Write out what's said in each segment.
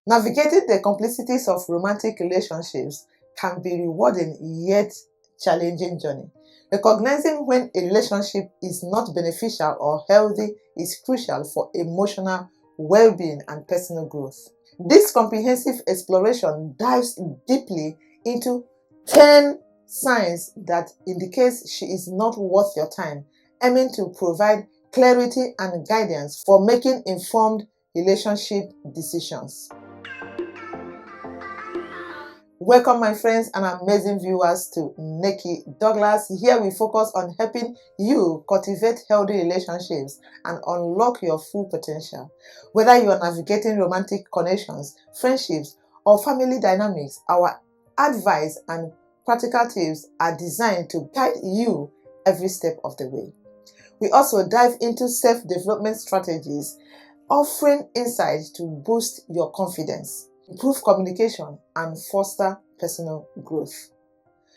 Navigating the complexities of romantic relationships can be rewarding yet challenging journey. Recognizing when a relationship is not beneficial or healthy is crucial for emotional well-being and personal growth. This comprehensive exploration dives deeply into 10 signs that indicates she is not worth your time, aiming to provide clarity and guidance for making informed relationship decisions. Welcome, my friends and amazing viewers, to Nekky Douglas. Here we focus on helping you cultivate healthy relationships and unlock your full potential. Whether you are navigating romantic connections, friendships, or family dynamics, our advice and practical tips are designed to guide you every step of the way. We also dive into self-development strategies, offering insights to boost your confidence, improve communication, and foster personal growth.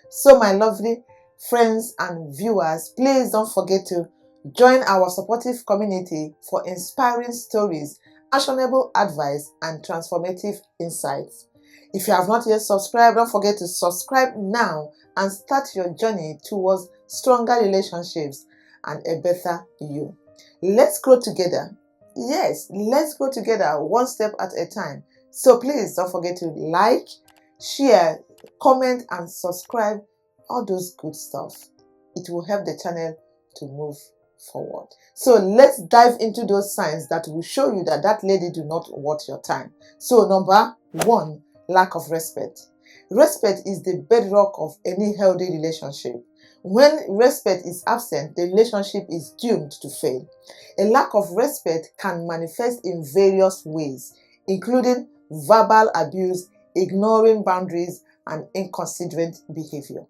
So, my lovely friends and viewers, please don't forget to join our supportive community for inspiring stories, actionable advice, and transformative insights. If you have not yet subscribed, don't forget to subscribe now and start your journey towards stronger relationships and a better you. Let's grow together. Yes, let's grow together one step at a time. So please don't forget to like, share, comment, and subscribe. All those good stuff. It will help the channel to move forward. So let's dive into those signs that will show you that that lady do not worth your time. So number 1, lack of respect. Respect is the bedrock of any healthy relationship. When respect is absent, the relationship is doomed to fail. A lack of respect can manifest in various ways, including verbal abuse, ignoring boundaries, and inconsiderate behavior.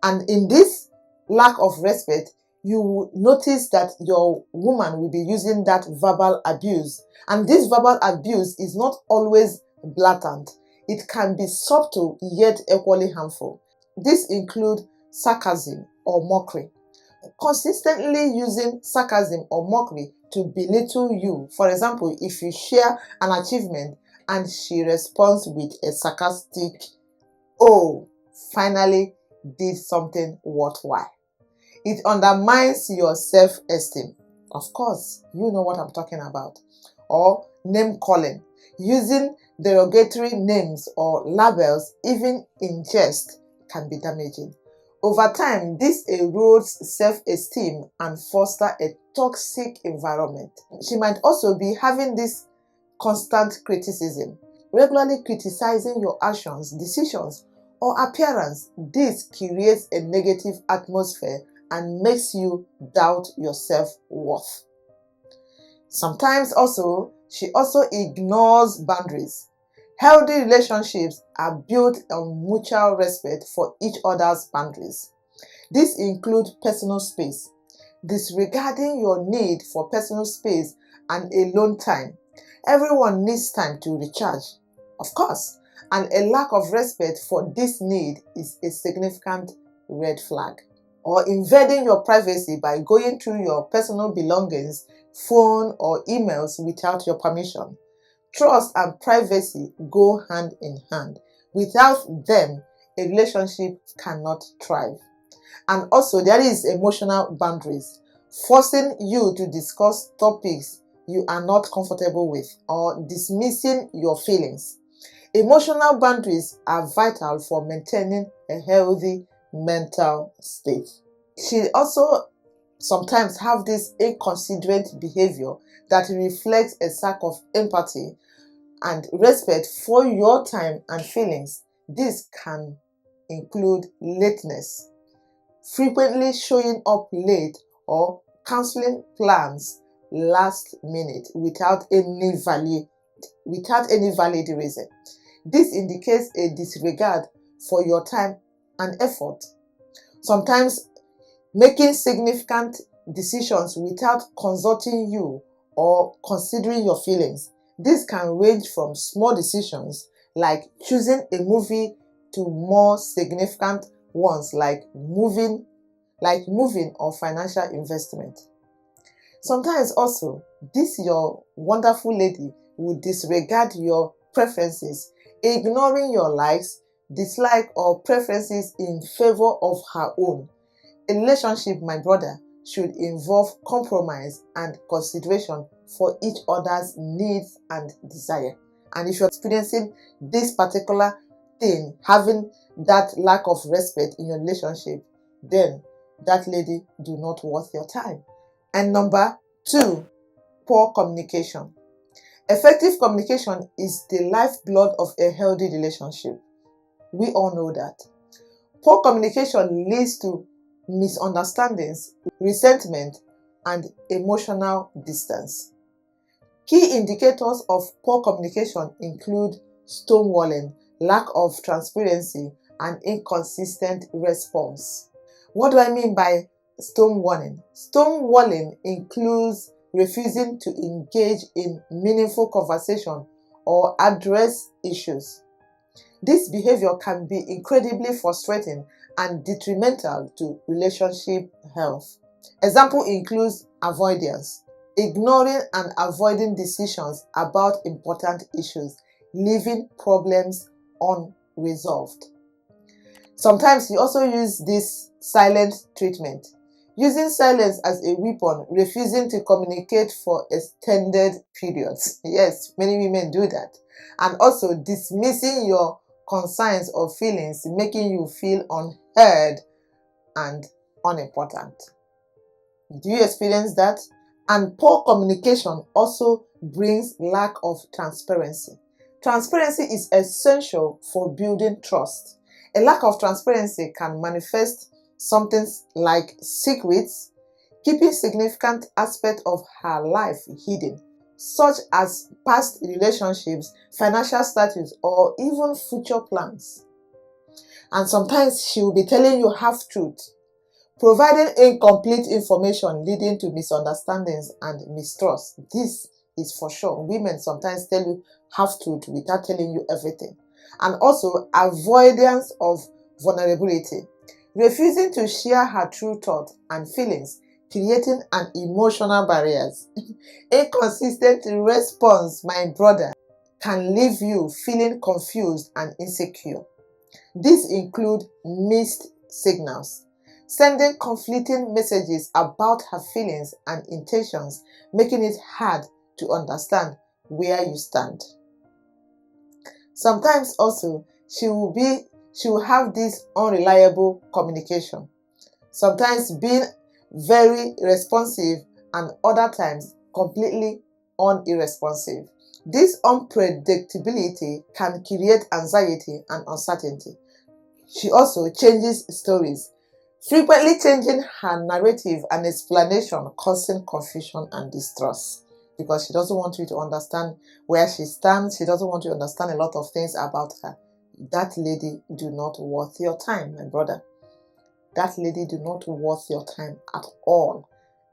And in this lack of respect, you will notice that your woman will be using that verbal abuse. And this verbal abuse is not always blatant. It can be subtle yet equally harmful. This includes sarcasm or mockery. Consistently using sarcasm or mockery to belittle you. For example, if you share an achievement and she responds with a sarcastic, "Oh, finally did something worthwhile." It undermines your self-esteem. Of course, you know what I'm talking about. Or name calling. Using derogatory names or labels, even in jest, can be damaging. Over time, this erodes self-esteem and fosters a toxic environment. She might also be having this constant criticism, regularly criticizing your actions, decisions, or appearance. This creates a negative atmosphere and makes you doubt your self-worth. Sometimes she also ignores boundaries. Healthy relationships are built on mutual respect for each other's boundaries. This includes personal space, disregarding your need for personal space and alone time. Everyone needs time to recharge, of course, and a lack of respect for this need is a significant red flag. Or invading your privacy by going through your personal belongings, phone, or emails without your permission. Trust and privacy go hand in hand. Without them, a relationship cannot thrive. And also, there is emotional boundaries, forcing you to discuss topics you are not comfortable with or dismissing your feelings. Emotional boundaries are vital for maintaining a healthy mental state. She also sometimes have this inconsiderate behavior that reflects a lack of empathy and respect for your time and feelings. This can include lateness, frequently showing up late, or canceling plans last minute without any valid reason. This indicates a disregard for your time and effort. Sometimes making significant decisions without consulting you or considering your feelings. This can range from small decisions like choosing a movie to more significant ones like moving or financial investment. Sometimes also, this your wonderful lady would disregard your preferences, ignoring your likes, dislike, or preferences in favor of her own. A relationship, my brother, should involve compromise and consideration for each other's needs and desire. And if you're experiencing this particular thing, having that lack of respect in your relationship, then that lady do not worth your time. And number 2, poor communication. Effective communication is the lifeblood of a healthy relationship. We all know that. Poor communication leads to misunderstandings, resentment, and emotional distance. Key indicators of poor communication include stonewalling, lack of transparency, and inconsistent response. What do I mean by stonewalling? Stonewalling includes refusing to engage in meaningful conversation or address issues. This behavior can be incredibly frustrating and detrimental to relationship health. Example includes avoidance, ignoring and avoiding decisions about important issues, leaving problems unresolved. Sometimes you also use this silent treatment, using silence as a weapon, refusing to communicate for extended periods. Yes, many women do that. And also dismissing your concerns or feelings, making you feel unheard and unimportant. Do you experience that? And poor communication also brings lack of transparency. Transparency is essential for building trust. A lack of transparency can manifest something like secrets, keeping significant aspects of her life hidden, such as past relationships, financial status, or even future plans. And sometimes she will be telling you half-truths, providing incomplete information leading to misunderstandings and mistrust. This is for sure. Women sometimes tell you half-truth without telling you everything. And also avoidance of vulnerability, refusing to share her true thoughts and feelings, creating an emotional barriers. Inconsistent response, my brother, can leave you feeling confused and insecure. These include mixed signals, sending conflicting messages about her feelings and intentions, making it hard to understand where you stand. Sometimes also she will have this unreliable communication. Sometimes being very responsive and other times completely unirresponsive. This unpredictability can create anxiety and uncertainty. She also changes stories, frequently changing her narrative and explanation, causing confusion and distrust because she doesn't want you to understand where she stands. She doesn't want you to understand a lot of things about her. That lady do not worth your time, my brother. That lady do not worth your time at all.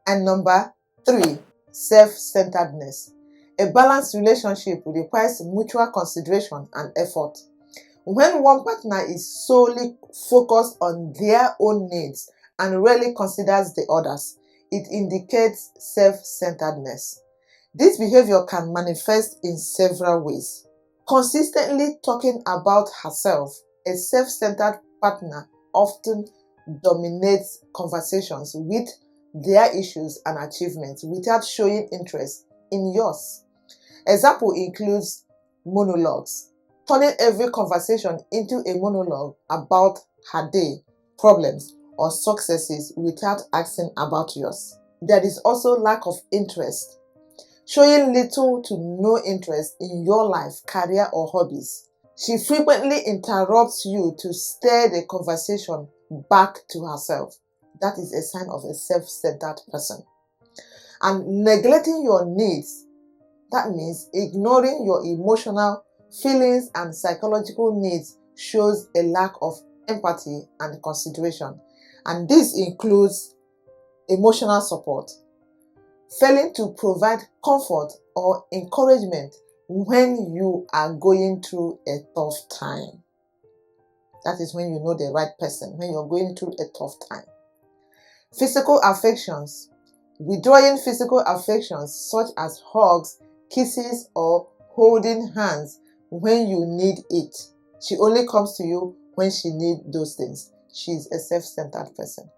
And number 3, self-centeredness. A balanced relationship requires mutual consideration and effort. When one partner is solely focused on their own needs and rarely considers the others, it indicates self-centeredness. This behavior can manifest in several ways. Consistently talking about herself, a self-centered partner often dominates conversations with their issues and achievements without showing interest in yours. Example includes monologues, turning every conversation into a monologue about her day, problems, or successes without asking about yours. There is also lack of interest, showing little to no interest in your life, career, or hobbies. She frequently interrupts you to steer the conversation back to herself. That is a sign of a self-centered person. And neglecting your needs, that means ignoring your emotional feelings and psychological needs, shows a lack of empathy and consideration. And this includes emotional support, failing to provide comfort or encouragement when you are going through a tough time. That is when you know the right person, when you're going through a tough time. Physical affections, withdrawing physical affections such as hugs, kisses, or holding hands when you need it. She only comes to you when she needs those things. She's a self-centered person.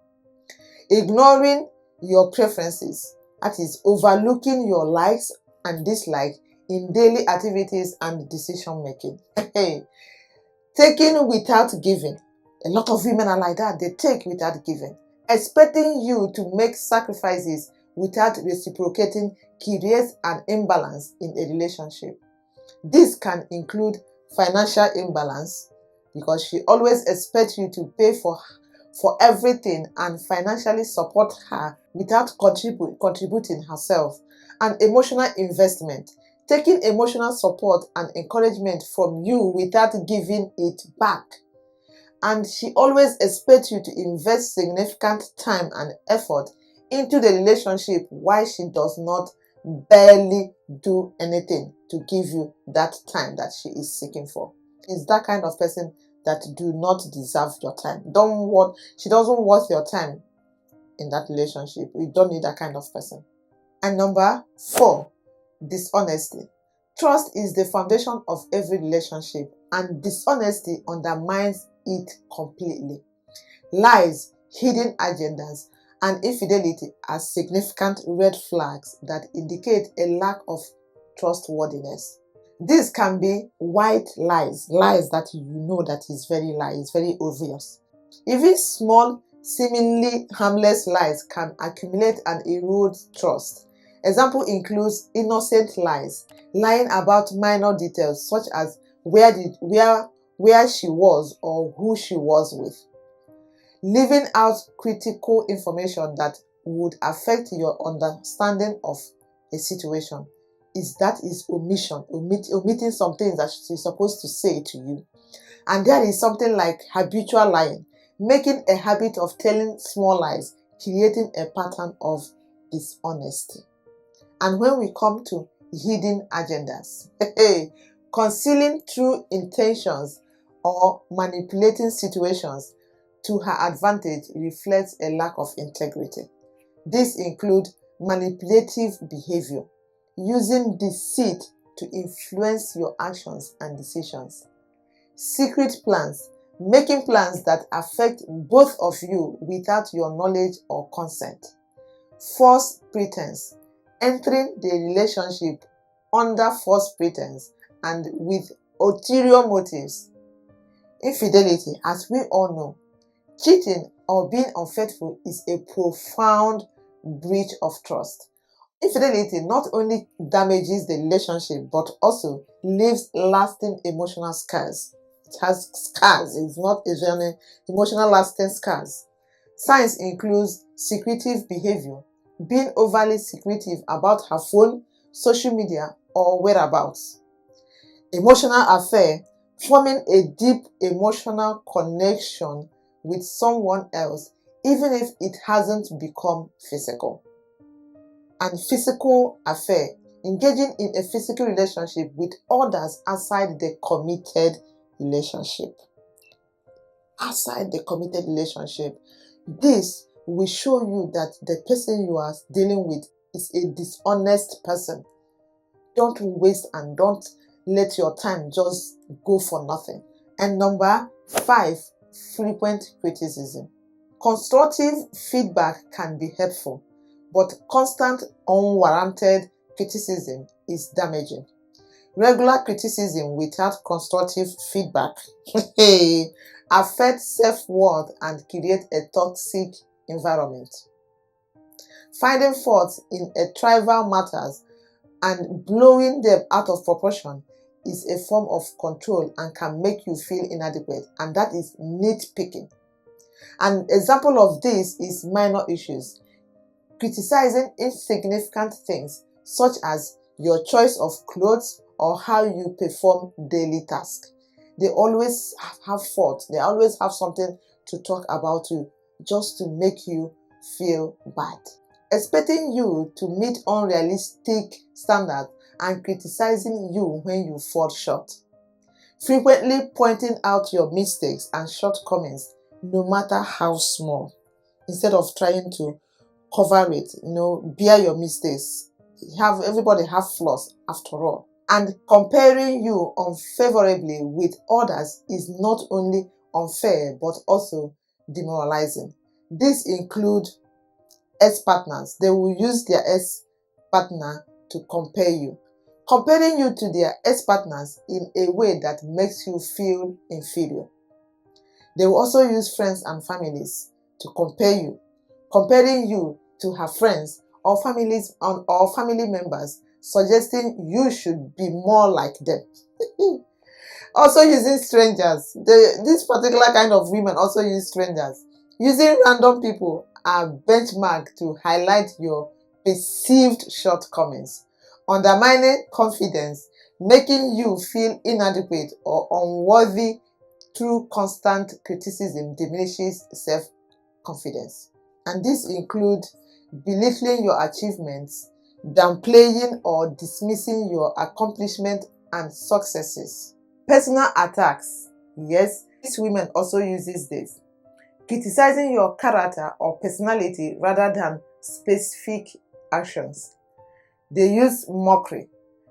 Ignoring your preferences, that is, overlooking your likes and dislikes in daily activities and decision making. Taking without giving. A lot of women are like that. They take without giving. Expecting you to make sacrifices without reciprocating creates an imbalance in a relationship. This can include financial imbalance, because she always expects you to pay for everything and financially support her without contributing herself. And emotional investment, taking emotional support and encouragement from you without giving it back. And she always expects you to invest significant time and effort into the relationship while she does not barely do anything to give you that time that she is seeking for. Is that kind of person that do not deserve your time. She doesn't worth your time in that relationship. You don't need that kind of person. And number 4, dishonesty. Trust is the foundation of every relationship, and dishonesty undermines it completely. Lies, hidden agendas, and infidelity are significant red flags that indicate a lack of trustworthiness. This can be white lies, lies that you know that is very lie, it's very obvious. Even small, seemingly harmless lies can accumulate and erode trust. Example includes innocent lies, lying about minor details such as where she was or who she was with. Leaving out critical information that would affect your understanding of a situation. That is omission, omitting some things that she's supposed to say to you. And there is something like habitual lying, making a habit of telling small lies, creating a pattern of dishonesty. And when we come to hidden agendas, concealing true intentions or manipulating situations to her advantage reflects a lack of integrity. This includes manipulative behavior, using deceit to influence your actions and decisions. Secret plans, making plans that affect both of you without your knowledge or consent. False pretense, entering the relationship under false pretense and with ulterior motives. Infidelity, as we all know, cheating or being unfaithful is a profound breach of trust. Infidelity not only damages the relationship but also leaves lasting emotional scars. It has scars, it's not even emotional lasting scars. Signs include secretive behavior, being overly secretive about her phone, social media, or whereabouts. Emotional affair, forming a deep emotional connection with someone else, even if it hasn't become physical. And physical affair, engaging in a physical relationship with others outside the committed relationship. Outside the committed relationship. This will show you that the person you are dealing with is a dishonest person. Don't waste and don't let your time just go for nothing. And number 5, frequent criticism. Constructive feedback can be helpful, but constant unwarranted criticism is damaging. Regular criticism without constructive feedback affects self-worth and creates a toxic environment. Finding faults in a trivial matters and blowing them out of proportion is a form of control and can make you feel inadequate, and that is nitpicking. An example of this is minor issues. Criticizing insignificant things such as your choice of clothes or how you perform daily tasks. They always have fault. They always have something to talk about you just to make you feel bad. Expecting you to meet unrealistic standards and criticizing you when you fall short. Frequently pointing out your mistakes and shortcomings, no matter how small, instead of trying to cover it, bear your mistakes. Everybody have flaws after all. And comparing you unfavorably with others is not only unfair but also demoralizing. This includes ex-partners. They will use their ex-partner to compare you, comparing you to their ex-partners in a way that makes you feel inferior. They will also use friends and families to compare you, comparing you to her friends or family members, suggesting you should be more like them. Also using strangers. This particular kind of women also use strangers. Using random people are benchmark to highlight your perceived shortcomings, undermining confidence, making you feel inadequate or unworthy through constant criticism diminishes self-confidence. And this includes belittling your achievements, downplaying or dismissing your accomplishments and successes. Personal attacks. Yes, these women also uses this. Criticizing your character or personality rather than specific actions. They use mockery,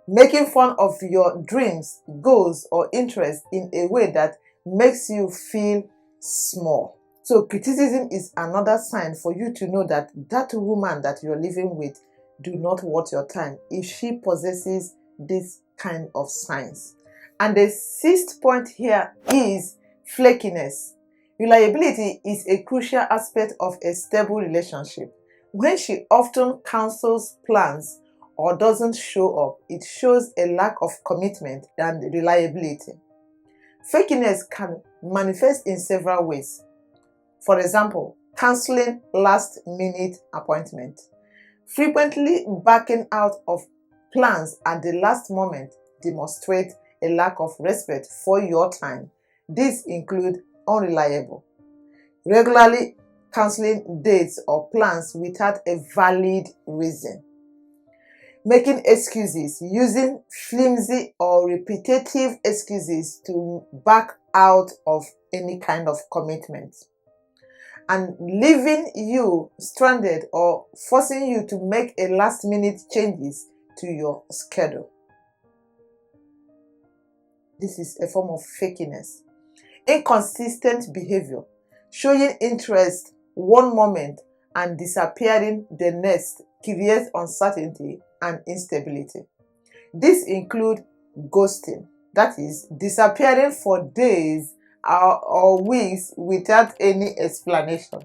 making fun of your dreams, goals, or interests in a way that makes you feel small. So criticism is another sign for you to know that that woman that you're living with do not worth your time if she possesses this kind of signs. And the sixth point here is flakiness. Reliability is a crucial aspect of a stable relationship. When she often cancels plans or doesn't show up, it shows a lack of commitment and reliability. Fakeness can manifest in several ways. For example, canceling last-minute appointments. Frequently backing out of plans at the last moment demonstrate a lack of respect for your time. These include unreliable, regularly canceling dates or plans without a valid reason, making excuses, using flimsy or repetitive excuses to back out of any kind of commitment, and leaving you stranded or forcing you to make a last-minute changes to your schedule. This is a form of fakiness. Inconsistent behavior, showing interest one moment and disappearing the next, creates uncertainty and instability. This includes ghosting, that is, disappearing for days or weeks without any explanation.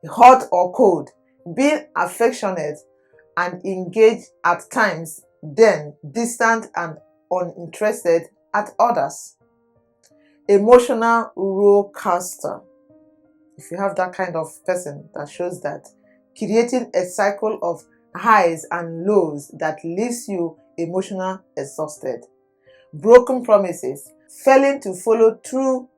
Hot or cold, being affectionate and engaged at times, then distant and uninterested at others. Emotional roller coaster. If you have that kind of person that shows that, creating a cycle of highs and lows that leaves you emotionally exhausted. Broken promises, failing to follow through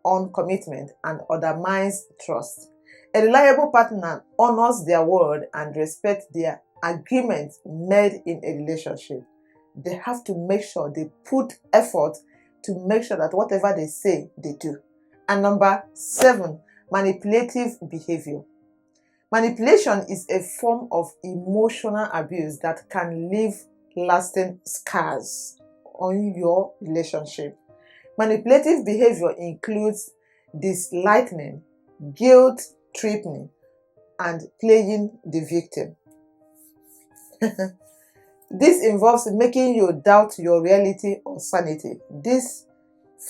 on commitment and undermines trust. A reliable partner honors their word and respects their agreements made in a relationship. They have to make sure they put effort to make sure that whatever they say, they do. And number 7, manipulative behavior. Manipulation is a form of emotional abuse that can leave lasting scars on your relationship. Manipulative behavior includes gaslighting, guilt tripping, and playing the victim. This involves making you doubt your reality or sanity. This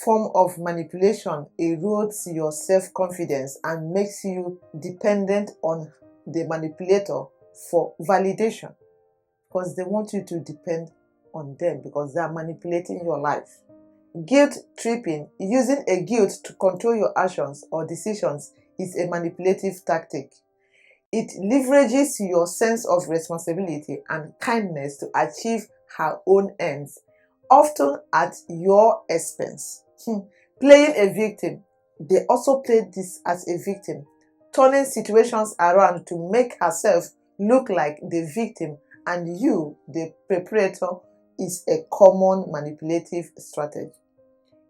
form of manipulation erodes your self-confidence and makes you dependent on the manipulator for validation, because they want you to depend on them because they are manipulating your life. Guilt tripping, using a guilt to control your actions or decisions, is a manipulative tactic. It leverages your sense of responsibility and kindness to achieve her own ends, often at your expense. Playing a victim. They also play this as a victim, turning situations around to make herself look like the victim and you, the perpetrator, is a common manipulative strategy.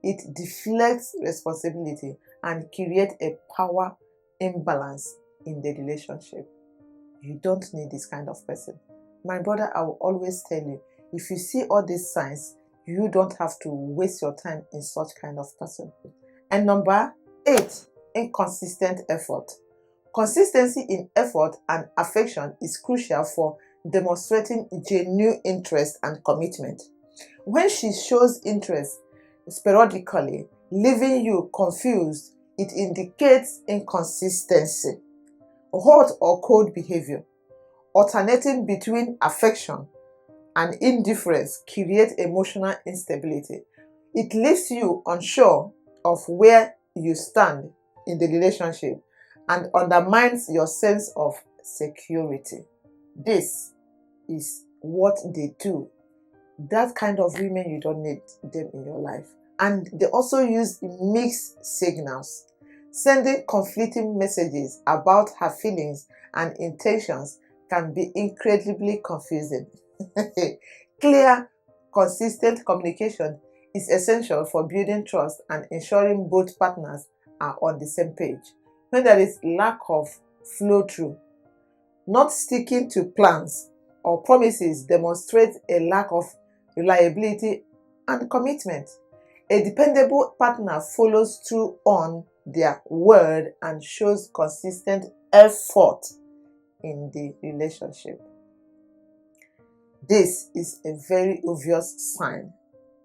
It deflects responsibility and creates a power imbalance in the relationship. You don't need this kind of person. My brother, I will always tell you, If you see all these signs, you don't have to waste your time in such kind of person. And number 8, inconsistent effort. Consistency in effort and affection is crucial for demonstrating genuine interest and commitment. When she shows interest sporadically, leaving you confused, it indicates inconsistency. Hot or cold behavior, alternating between affection and indifference, creates emotional instability. It leaves you unsure of where you stand in the relationship and undermines your sense of security. This is what they do. That kind of women, you don't need them in your life. And they also use mixed signals, sending conflicting messages about her feelings and intentions can be incredibly confusing. Clear, consistent communication is essential for building trust and ensuring both partners are on the same page. When there is lack of flow through, not sticking to plans or promises demonstrates a lack of reliability and commitment. A dependable partner follows through on their word and shows consistent effort in the relationship. This is a very obvious sign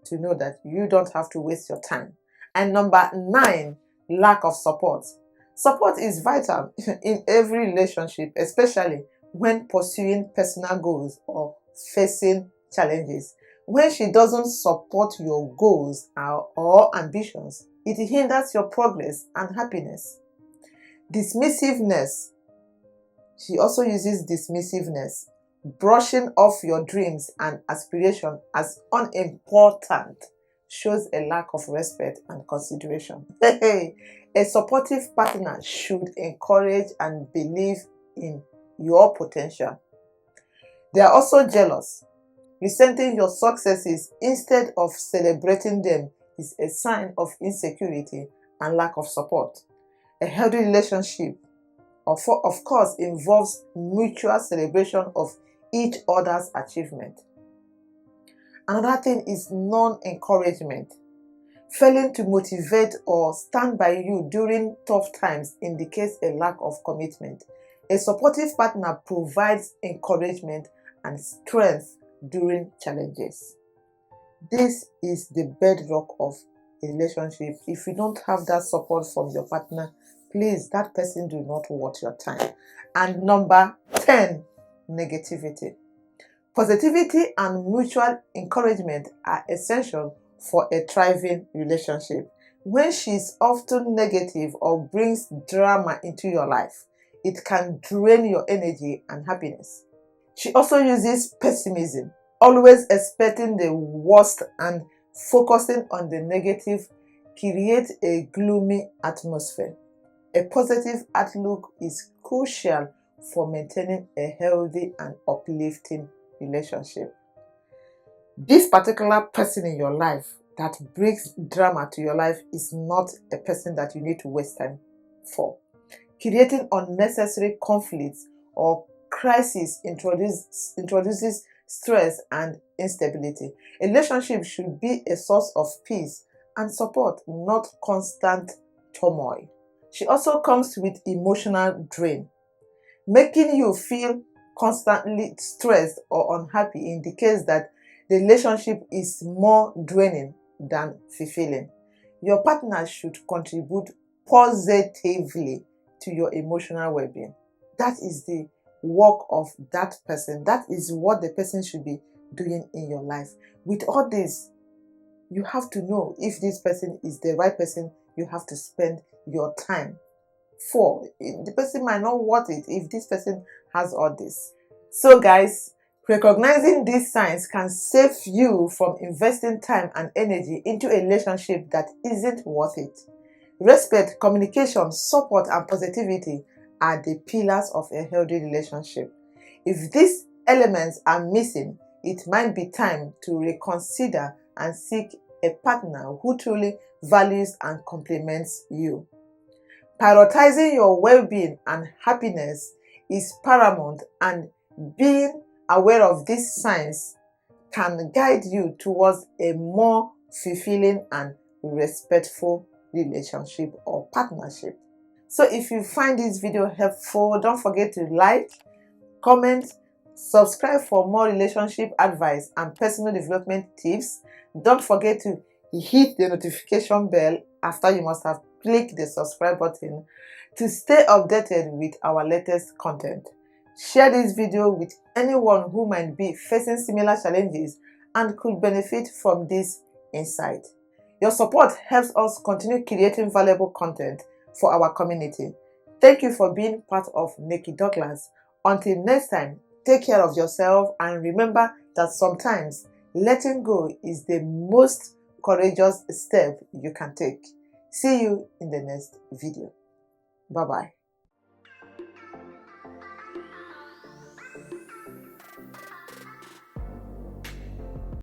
to know that you don't have to waste your time. And number 9, lack of support. Support is vital in every relationship, especially when pursuing personal goals or facing challenges. When she doesn't support your goals or ambitions, it hinders your progress and happiness. Dismissiveness. She also uses dismissiveness, brushing off your dreams and aspirations as unimportant, shows a lack of respect and consideration. A supportive partner should encourage and believe in your potential. They are also jealous. Resenting your successes instead of celebrating them is a sign of insecurity and lack of support. A healthy relationship, of course, involves mutual celebration of each other's achievement. Another thing is non-encouragement. Failing to motivate or stand by you during tough times indicates a lack of commitment. A supportive partner provides encouragement and strength during challenges. This is the bedrock of a relationship. If you don't have that support from your partner, please, that person do not worth your time. And number 10, negativity. Positivity and mutual encouragement are essential for a thriving relationship. When she's often negative or brings drama into your life, it can drain your energy and happiness. She also uses pessimism, always expecting the worst and focusing on the negative creates a gloomy atmosphere. A positive outlook is crucial for maintaining a healthy and uplifting relationship. This particular person in your life that brings drama to your life is not a person that you need to waste time for. Creating unnecessary conflicts or crisis introduces stress and instability. A relationship should be a source of peace and support, not constant turmoil. She also comes with emotional drain. Making you feel constantly stressed or unhappy indicates that the relationship is more draining than fulfilling. Your partner should contribute positively to your emotional well-being. That is the work of that person. That is what the person should be doing in your life. With all this, you have to know if this person is the right person you have to spend your time for. The person might not want it if this person has all this. So guys, recognizing these signs can save you from investing time and energy into a relationship that isn't worth it. Respect, communication, support, and positivity are the pillars of a healthy relationship. If these elements are missing, it might be time to reconsider and seek a partner who truly values and compliments you. Prioritizing your well-being and happiness is paramount, and being aware of these signs can guide you towards a more fulfilling and respectful relationship or partnership. So if you find this video helpful, don't forget to like, comment, subscribe for more relationship advice and personal development tips. Don't forget to hit the notification bell after you must have clicked the subscribe button to stay updated with our latest content. Share this video with anyone who might be facing similar challenges and could benefit from this insight. Your support helps us continue creating valuable content for our community. Thank you for being part of Nekky Douglas. Until next time, take care of yourself and remember that sometimes letting go is the most courageous step you can take. See you in the next video. Bye-bye.